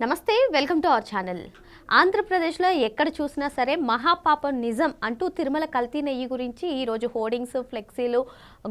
నమస్తే, welcome to our channel. ఆంధ్రప్రదేశ్లో ఎక్కడ చూసినా సరే మహాపాపం నిజం అంటూ తిరుమల కల్తీ నెయ్యి గురించి ఈరోజు హోర్డింగ్స్, ఫ్లెక్సీలు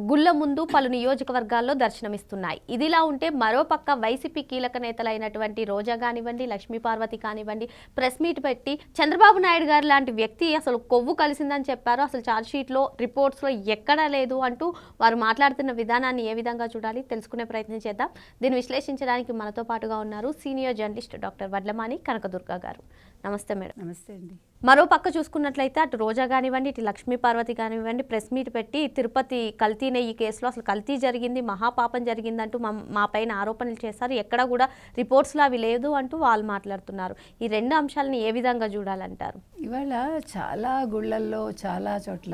గుళ్ళ ముందు పలు నియోజకవర్గాల్లో దర్శనమిస్తున్నాయి. ఇదిలా ఉంటే మరోపక్క వైసీపీ కీలక నేతలైనటువంటి రోజా కానివ్వండి, లక్ష్మీపార్వతి కానివ్వండి, ప్రెస్ మీట్ పెట్టి చంద్రబాబు నాయుడు గారు లాంటి వ్యక్తి అసలు కొవ్వు కలిసిందని చెప్పారు. అసలు ఛార్జ్షీట్లో, రిపోర్ట్స్లో ఎక్కడా లేదు అంటూ వారు మాట్లాడుతున్న విధానాన్ని ఏ విధంగా చూడాలి తెలుసుకునే ప్రయత్నం చేద్దాం. దీన్ని విశ్లేషించడానికి మనతో పాటుగా ఉన్నారు senior journalist doctor Vadlamani Kanakadurga గారు. నమస్తే మేడం. నమస్తే అండి. మరో పక్క చూసుకున్నట్లయితే అటు రోజా కానివ్వండి, ఇటు లక్ష్మీపార్వతి కానివ్వండి, ప్రెస్ మీట్ పెట్టి తిరుపతి కల్తీ నెయ్యి కేసులో అసలు కల్తీ జరిగింది, మహాపాపం జరిగిందంటూ మా పైన ఆరోపణలు చేశారు. ఎక్కడ కూడా రిపోర్ట్స్లో అవి లేదు అంటూ వాళ్ళు మాట్లాడుతున్నారు. ఈ రెండు అంశాలని ఏ విధంగా చూడాలంటారు? ఇవాళ చాలా గుళ్ళల్లో చాలా చోట్ల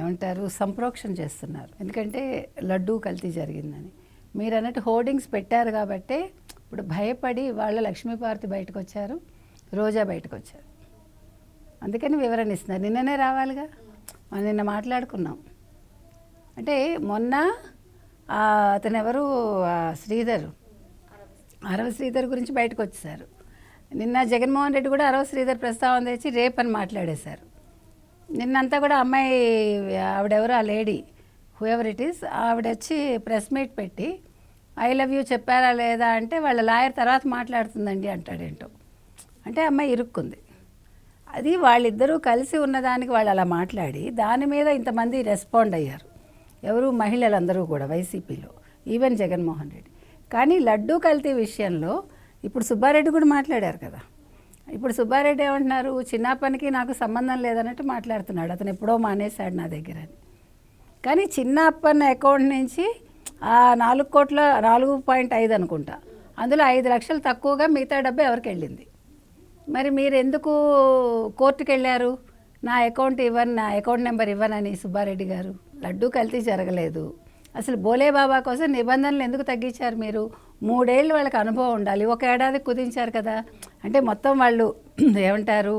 ఏమంటారు సంప్రోక్షణ చేస్తున్నారు. ఎందుకంటే లడ్డూ కల్తీ జరిగిందని మీరు అన్నట్టు హోర్డింగ్స్ పెట్టారు కాబట్టి ఇప్పుడు భయపడి వాళ్ళ లక్ష్మీపార్వతి బయటకు వచ్చారు, రోజా బయటకు వచ్చారు. అందుకని వివరణ ఇస్తున్నారు. నిన్ననే రావాలిగా, మనం నిన్న మాట్లాడుకున్నాం. అంటే మొన్న అతను ఎవరు శ్రీధర్, అరవ శ్రీధర్ గురించి బయటకు వచ్చేసారు. నిన్న జగన్మోహన్ రెడ్డి కూడా అరవ శ్రీధర్ ప్రస్తావన తెచ్చి రేప్ అని మాట్లాడేశారు. నిన్నంతా కూడా అమ్మాయి ఆవిడెవరు ఆ లేడీ హూఎవర్ ఇట్ ఈస్ ఆవిడ వచ్చి ప్రెస్ మీట్ పెట్టి ఐ లవ్ యూ చెప్పారా లేదా అంటే వాళ్ళ లాయర్ తర్వాత మాట్లాడుతుందండి అంటాడేంటో. అంటే అమ్మాయి ఇరుక్కుంది. అది వాళ్ళిద్దరూ కలిసి ఉన్నదానికి వాళ్ళు అలా మాట్లాడి దాని మీద ఇంతమంది రెస్పాండ్ అయ్యారు. ఎవరు? మహిళలందరూ కూడా వైసీపీలో, ఈవెన్ జగన్మోహన్ రెడ్డి. కానీ లడ్డూ కల్తీ విషయంలో ఇప్పుడు సుబ్బారెడ్డి కూడా మాట్లాడారు కదా. ఇప్పుడు సుబ్బారెడ్డి ఏమంటున్నారు? చిన్నప్పనికి నాకు సంబంధం లేదన్నట్టు మాట్లాడుతున్నాడు. అతను ఎప్పుడో మానేశాడు నా దగ్గర అని. కానీ చిన్నప్పన్న అకౌంట్ నుంచి 4.5 అనుకుంటా, అందులో 5 లక్షలు తక్కువగా మిగతా డబ్బు ఎవరికి వెళ్ళింది? మరి మీరు ఎందుకు కోర్టుకు వెళ్ళారు? నా అకౌంట్ ఇవ్వను, నా అకౌంట్ నెంబర్ ఇవ్వనని సుబ్బారెడ్డి గారు. లడ్డూ కల్తీ జరగలేదు. అసలు బోలేబాబా కోసం నిబంధనలు ఎందుకు తగ్గించారు మీరు? 3 ఏళ్ళు వాళ్ళకి అనుభవం ఉండాలి, 1 ఏడాది కుదించారు కదా. అంటే మొత్తం వాళ్ళు ఏమంటారు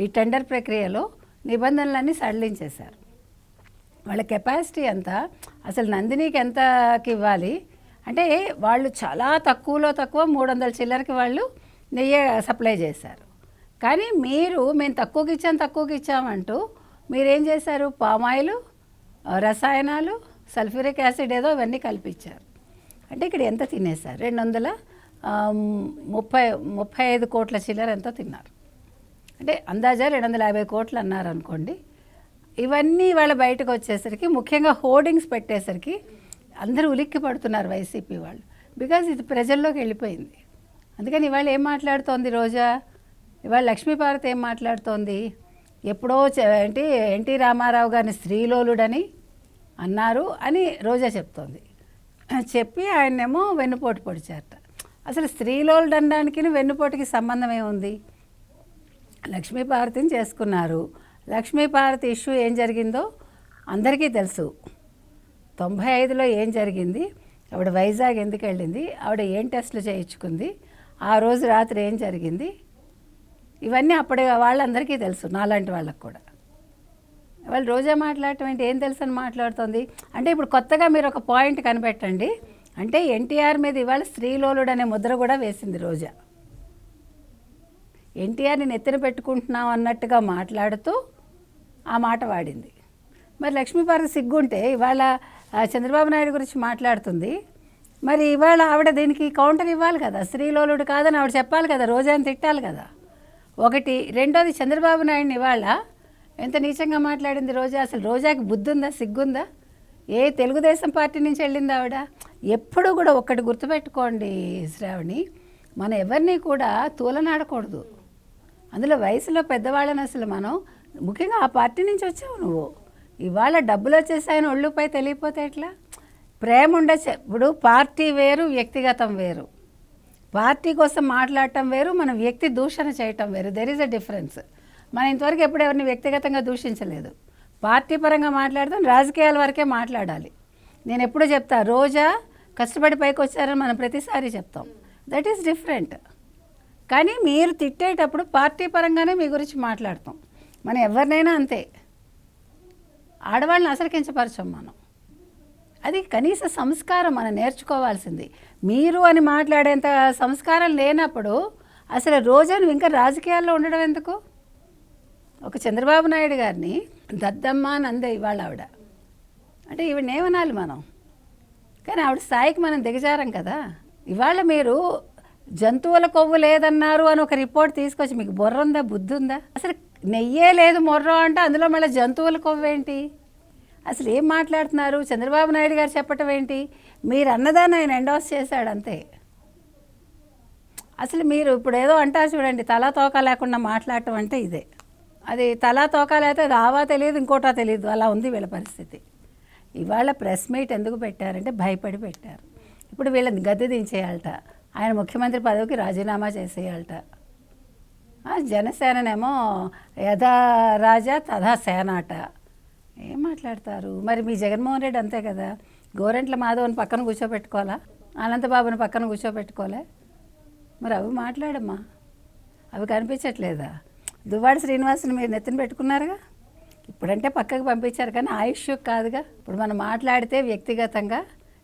ఈ టెండర్ ప్రక్రియలో నిబంధనలన్నీ సడలించేశారు. వాళ్ళ కెపాసిటీ ఎంత, అసలు నందినికి ఎంతకి ఇవ్వాలి అంటే వాళ్ళు చాలా తక్కువలో తక్కువ 300 చిల్లరకి వాళ్ళు నెయ్యి సప్లై చేశారు. కానీ మేము తక్కువకి ఇచ్చామంటూ మీరేం చేశారు? పామాయిల్, రసాయనాలు, సల్ఫ్యూరిక్ యాసిడ్ ఏదో ఇవన్నీ కల్పించారు. అంటే ఇక్కడ ఎంత తినేశారు? 235 కోట్ల చిల్లర ఎంతో తిన్నారు. అంటే అందాజా 250 కోట్లు అన్నారు అనుకోండి. ఇవన్నీ వాళ్ళ బయటకు వచ్చేసరికి, ముఖ్యంగా హోర్డింగ్స్ పెట్టేసరికి అందరూ ఉలిక్కి పడుతున్నారు వైసీపీ వాళ్ళు. బికాజ్ ఇది ప్రజల్లోకి వెళ్ళిపోయింది. అందుకని ఇవాళ ఏం మాట్లాడుతోంది రోజా? ఇవాళ లక్ష్మీపార్వతి ఏం మాట్లాడుతోంది? ఎప్పుడో ఎన్టీ రామారావు గారిని స్త్రీలోలుడని అన్నారు అని రోజా చెప్తోంది. చెప్పి ఆయన్నేమో వెన్నుపోటు పొడిచారట. అసలు స్త్రీలోలుడు అనడానికి వెన్నుపోటుకి సంబంధం ఏముంది? లక్ష్మీపార్వతిని చేసుకున్నారు. లక్ష్మీపార్వతి ఇష్యూ ఏం జరిగిందో అందరికీ తెలుసు. 95లో ఏం జరిగింది, ఆవిడ వైజాగ్ ఎందుకు వెళ్ళింది, ఆవిడ ఏం టెస్టులు చేయించుకుంది, ఆ రోజు రాత్రి ఏం జరిగింది, ఇవన్నీ అప్పటి వాళ్ళందరికీ తెలుసు, నాలాంటి వాళ్ళకు కూడా. వాళ్ళు రోజా మాట్లాడటం ఏంటి? ఏం తెలుసు అని మాట్లాడుతుంది. అంటే ఇప్పుడు కొత్తగా మీరు ఒక పాయింట్ కనిపెట్టండి. అంటే ఎన్టీఆర్ మీద ఇవాళ స్త్రీలోలుడు అనే ముద్ర కూడా వేసింది రోజా. ఎన్టీఆర్ని నెత్తిన పెట్టుకుంటున్నాం అన్నట్టుగా మాట్లాడుతూ ఆ మాట వాడింది. మరి లక్ష్మీపార్వతి సిగ్గుంటే ఇవాళ చంద్రబాబు నాయుడు గురించి మాట్లాడుతుంది. మరి ఇవాళ ఆవిడ దీనికి కౌంటర్ ఇవ్వాలి కదా. స్త్రీలోలుడు కాదని ఆవిడ చెప్పాలి కదా, రోజాని తిట్టాలి కదా. ఒకటి. రెండోది, చంద్రబాబు నాయుడిని ఇవాళ ఎంత నీచంగా మాట్లాడింది రోజా. అసలు రోజాకి బుద్ధి ఉందా, సిగ్గుందా? ఏ తెలుగుదేశం పార్టీ నుంచి వెళ్ళింది ఆవిడ? ఎప్పుడు కూడా ఒక్కటి గుర్తుపెట్టుకోండి శ్రావణి, మనం ఎవరిని కూడా తూలనాడకూడదు. అందులో వయసులో పెద్దవాళ్ళని అసలు మనం, ముఖ్యంగా ఆ పార్టీ నుంచి వచ్చావు నువ్వు, ఇవాళ డబ్బులు వచ్చేసాయని ఒళ్ళుపై తెలియపోతే ఎట్లా? ప్రేమ ఉండొచ్చు. ఇప్పుడు పార్టీ వేరు, వ్యక్తిగతం వేరు. పార్టీ కోసం మాట్లాడటం వేరు, మన వ్యక్తి దూషణ చేయటం వేరు. There is a difference. మనం ఇంతవరకు ఎప్పుడు ఎవరిని వ్యక్తిగతంగా దూషించలేదు. పార్టీ పరంగా మాట్లాడతాం, రాజకీయాల వరకే మాట్లాడాలి. నేను ఎప్పుడూ చెప్తా, రోజా కష్టపడి పైకి వచ్చారని మనం ప్రతిసారి చెప్తాం. That is different. కానీ మీరు తిట్టేటప్పుడు పార్టీ పరంగానే మీ గురించి మాట్లాడతాం. మనం ఎవరినైనా అంతే, ఆడవాళ్ళని అసలు కించపరచం మనం. అది కనీస సంస్కారం మనం నేర్చుకోవాల్సింది. మీరు అని మాట్లాడేంత సంస్కారం లేనప్పుడు అసలు రోజా నువ్వు ఇంకా రాజకీయాల్లో ఉండడం ఎందుకు? ఒక చంద్రబాబు నాయుడు గారిని దద్దమ్మ అని అందే ఇవాళ ఆవిడ. అంటే ఈవిడ ఏమనాలి మనం? కానీ ఆవిడ స్థాయికి మనం దిగజారం కదా. ఇవాళ మీరు జంతువుల కొవ్వు లేదన్నారు అని ఒక రిపోర్ట్ తీసుకొచ్చి, మీకు బుర్ర ఉందా, బుద్ధి ఉందా? అసలు నెయ్యే లేదు మొర్రో అంటే అందులో మళ్ళీ జంతువుల కొవ్వు ఏంటి? అసలు ఏం మాట్లాడుతున్నారు? చంద్రబాబు నాయుడు గారు చెప్పటం ఏంటి? మీరు అన్నదాన్ని ఆయన ఎండోస్ చేశాడు అంతే. అసలు మీరు ఇప్పుడు ఏదో అంటారు చూడండి, తలా తోక లేకుండా మాట్లాడటం అంటే ఇదే. అది తలా తోక లేకపోతే రావా తెలియదు, ఇంకోటా తెలియదు, అలా ఉంది వీళ్ళ పరిస్థితి. ఇవాళ ప్రెస్ మీట్ ఎందుకు పెట్టారంటే భయపడి పెట్టారు. ఇప్పుడు వీళ్ళని గద్దె దించేయాలట, ఆయన ముఖ్యమంత్రి పదవికి రాజీనామా చేసేయాలట. జనసేననేమో యథా రాజా తథా సేనాట. ఏం మాట్లాడతారు? మరి మీ జగన్మోహన్ రెడ్డి అంతే కదా, గోరెంట్ల మాధవని పక్కన కూర్చోబెట్టుకోవాలా, అనంతబాబుని పక్కన కూర్చోబెట్టుకోలే? మరి అవి మాట్లాడమ్మా, అవి కనిపించట్లేదా? దువ్వాడ శ్రీనివాసుని మీరు నెత్తిన పెట్టుకున్నారుగా, ఇప్పుడంటే పక్కకు పంపించారు కానీ ఆయుష్ కాదుగా. ఇప్పుడు మనం మాట్లాడితే వ్యక్తిగతంగా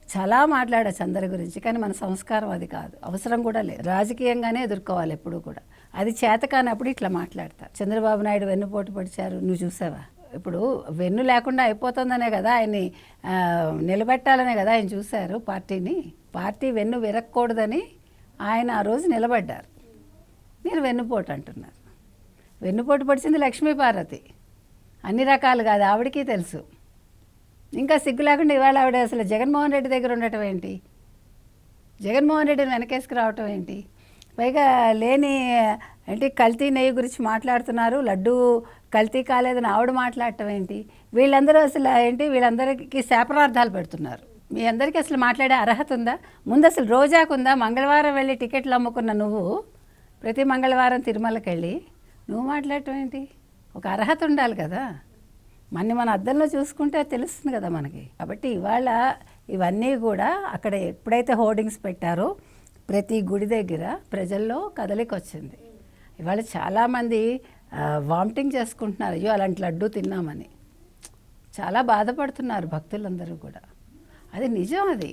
చాలా మాట్లాడచ్చు అందరి గురించి, కానీ మన సంస్కారం అది కాదు, అవసరం కూడా లేదు. రాజకీయంగానే ఎదుర్కోవాలి ఎప్పుడు కూడా. అది చేత కానప్పుడు ఇట్లా మాట్లాడతారు. చంద్రబాబు నాయుడు వెన్నుపోటు పొడిచారు, నువ్వు చూసావా? ఇప్పుడు వెన్ను లేకుండా అయిపోతుందనే కదా ఆయన్ని నిలబెట్టాలనే కదా ఆయన చూశారు పార్టీని. పార్టీ వెన్ను విరక్కూడదని ఆయన ఆ రోజు నిలబడ్డారు. మీరు వెన్నుపోటు అంటున్నారు. వెన్నుపోటు పడిచింది లక్ష్మీపార్వతి, అన్ని రకాలు కాదు, ఆవిడకి తెలుసు. ఇంకా సిగ్గు లేకుండా ఇవాళ ఆవిడ అసలు జగన్మోహన్ రెడ్డి దగ్గర ఉండటం ఏంటి? జగన్మోహన్ రెడ్డిని వెనకేసుకు రావటం ఏంటి? పైగా లేని ఏంటి కల్తీ నెయ్యి గురించి మాట్లాడుతున్నారు, లడ్డు కల్తీ కాలేదని ఆవిడ మాట్లాడటం ఏంటి? వీళ్ళందరూ అసలు ఏంటి, వీళ్ళందరికీ శాపనార్థాలు పెడుతున్నారు. మీ అందరికీ అసలు మాట్లాడే అర్హత ఉందా? ముందు అసలు రోజాకుందా? మంగళవారం వెళ్ళి టికెట్లు అమ్ముకున్న నువ్వు ప్రతి మంగళవారం తిరుమలకి వెళ్ళి నువ్వు మాట్లాడటం ఏంటి? ఒక అర్హత ఉండాలి కదా. మన అద్దంలో చూసుకుంటే తెలుస్తుంది కదా మనకి. కాబట్టి ఇవాళ ఇవన్నీ కూడా అక్కడ ఎప్పుడైతే హోర్డింగ్స్ పెట్టారో ప్రతి గుడి దగ్గర ప్రజల్లో కదలిక వచ్చింది. ఇవాళ చాలామంది వామిటింగ్ చేసుకుంటున్నారు, అయ్యో అలాంటి లడ్డు తిన్నామని. చాలా బాధపడుతున్నారు భక్తులందరూ కూడా. అది నిజం. అది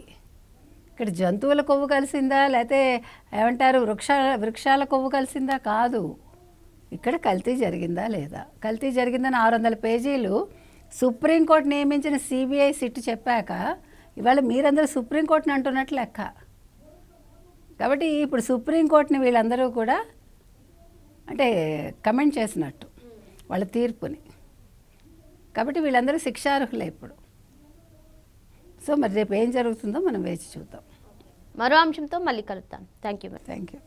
ఇక్కడ జంతువుల కొవ్వు కలిసిందా లేకపోతే ఏమంటారు వృక్షాల కొవ్వు కలిసిందా కాదు, ఇక్కడ కల్తీ జరిగిందా లేదా. కల్తీ జరిగిందని 600 పేజీలు సుప్రీంకోర్టు నియమించిన సిబిఐ సిట్ చెప్పాక ఇవాళ మీరందరూ సుప్రీంకోర్టుని అంటున్నట్లు లెక్క. కాబట్టి ఇప్పుడు సుప్రీంకోర్టుని వీళ్ళందరూ కూడా అంటే కమెంట్ చేసినట్టు వాళ్ళ తీర్పుని. కాబట్టి వీళ్ళందరూ శిక్షార్హులే ఇప్పుడు. సో మరి రేపు ఏం జరుగుతుందో మనం వేచి చూద్దాం. మరో అంశంతో మళ్ళీ కలుద్దాం. Thank you. Thank you.